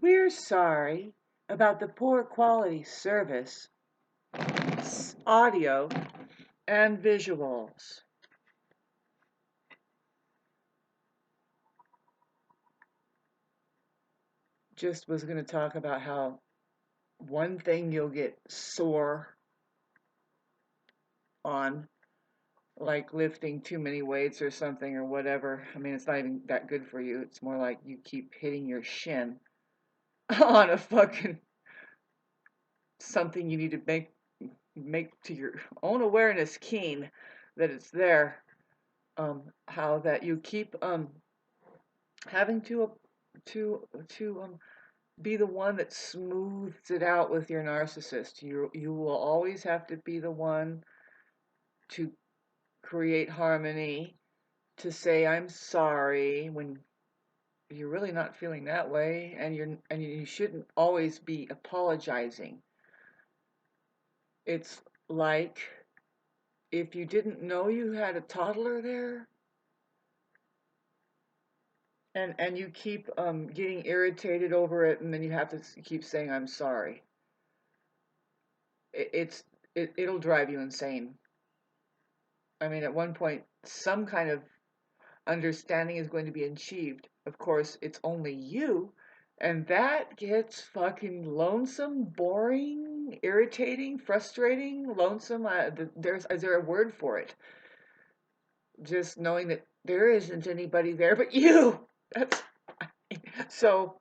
We're sorry about the poor quality service, audio, and visuals. Just was going to talk about how one thing you'll get sore on, like lifting too many weights or something or whatever. I mean, it's not even that good for you. It's more like you keep hitting your shin on a fucking something you need to make to your own awareness keen that it's there. How that you keep having to be the one that smooths it out with your narcissist. You will always have to be the one to create harmony, to say I'm sorry when you're really not feeling that way, and you shouldn't always be apologizing. It's like if you didn't know you had a toddler there, and you keep getting irritated over it, and then you have to keep saying I'm sorry. It'll drive you insane. I mean, at one point, some kind of understanding is going to be achieved. Of course, it's only you, and that gets fucking lonesome, boring, irritating, frustrating, lonesome. Is there a word for it? Just knowing that there isn't anybody there but you. That's so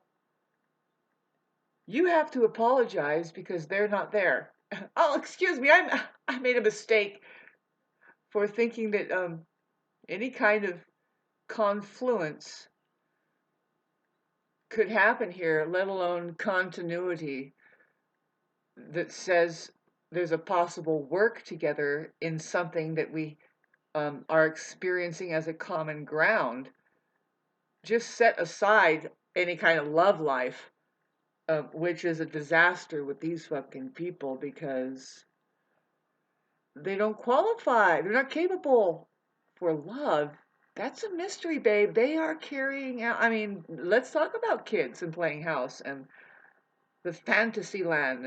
you have to apologize because they're not there. Oh, excuse me, I made a mistake for thinking that any kind of confluence could happen here, let alone continuity that says there's a possible work together in something that we are experiencing as a common ground. Just set aside any kind of love life, which is a disaster with these fucking people because they don't qualify. They're not capable for love. That's a mystery, babe. They are carrying out. I mean, let's talk about kids and playing house and the fantasy land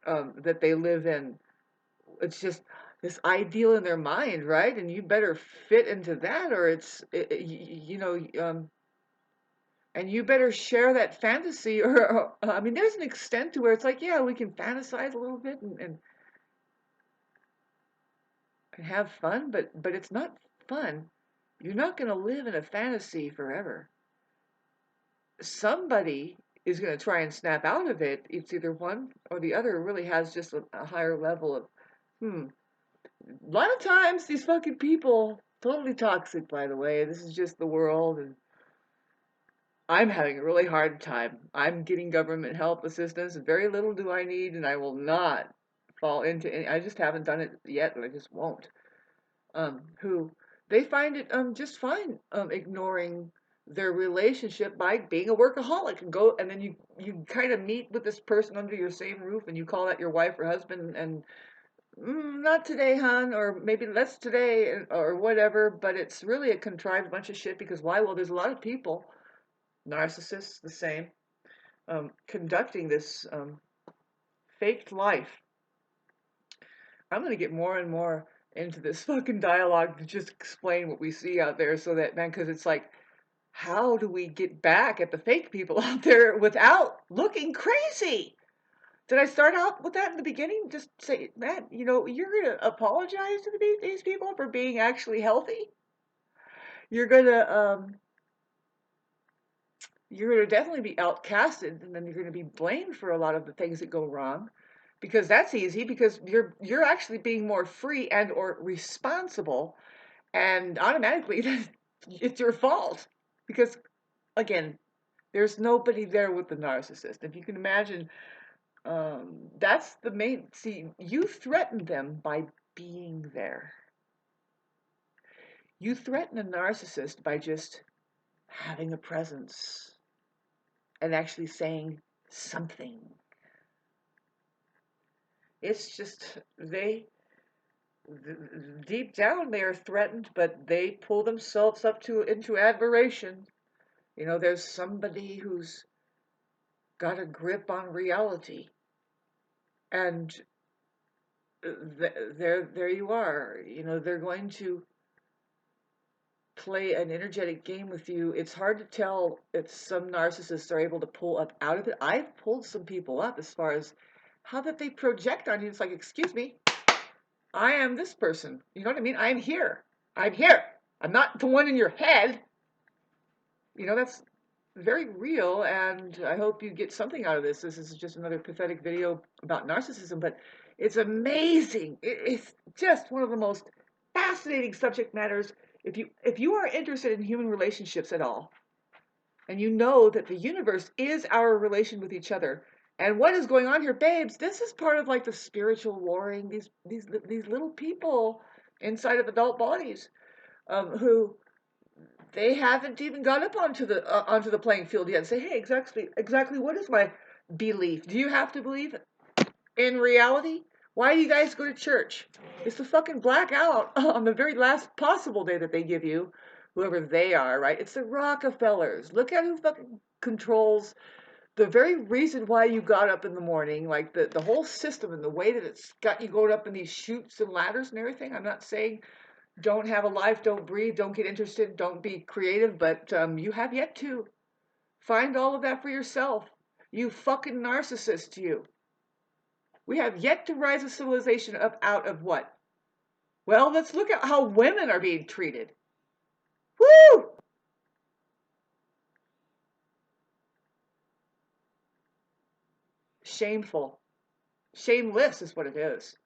and that they live in. It's just this ideal in their mind, right? And you better fit into that, or and you better share that fantasy. Or I mean, there's an extent to where it's like, yeah, we can fantasize a little bit and have fun, but it's not fun. You're not going to live in a fantasy forever. Somebody is going to try and snap out of it. It's either one or the other really has just a higher level of, hmm. A lot of times these fucking people, totally toxic, by the way. This is just the world, and I'm having a really hard time. I'm getting government help assistance, and very little do I need, and I will not fall into any. I just haven't done it yet, and I just won't. Who they find it just fine ignoring their relationship by being a workaholic and go and then you kind of meet with this person under your same roof and you call that your wife or husband and not today, hon, or maybe let's today or whatever, but it's really a contrived bunch of shit because why? Well, there's a lot of people, narcissists, the same, conducting this faked life. I'm going to get more and more into this fucking dialogue to just explain what we see out there so that, man, because it's like, how do we get back at the fake people out there without looking crazy? Did I start out with that in the beginning? Just say, man, you're going to apologize to these people for being actually healthy. You're going to definitely be outcasted, and then you're going to be blamed for a lot of the things that go wrong, because that's easy because you're actually being more free and or responsible, and automatically it's your fault because again, there's nobody there with the narcissist. If you can imagine, that's the main. See, you threaten them by being there. You threaten a narcissist by just having a presence and actually saying something. It's just deep down they are threatened, but they pull themselves up to into admiration. There's somebody who's got a grip on reality. And there you are. You know, they're going to play an energetic game with you. It's hard to tell if some narcissists are able to pull up out of it. I've pulled some people up as far as how that they project on you. It's like, excuse me, I am this person. You know what I mean? I'm here. I'm here. I'm not the one in your head. You know, that's very real, and I hope you get something out of this. This is just another pathetic video about narcissism, but it's amazing. It's just one of the most fascinating subject matters. If you are interested in human relationships at all, and you know that the universe is our relation with each other, and what is going on here, babes? This is part of like the spiritual warring. These little people inside of adult bodies, who they haven't even got up onto the playing field yet and say, hey, exactly what is my belief? Do you have to believe in reality? Why do you guys go to church? It's the fucking blackout on the very last possible day that they give you, whoever they are, right? It's the Rockefellers. Look at who fucking controls the very reason why you got up in the morning, like the whole system and the way that it's got you going up in these chutes and ladders and everything. I'm not saying don't have a life, don't breathe, don't get interested, don't be creative, but you have yet to find all of that for yourself. You fucking narcissist, you. We have yet to rise a civilization up out of what? Well, let's look at how women are being treated. Woo! Shameful. Shameless is what it is.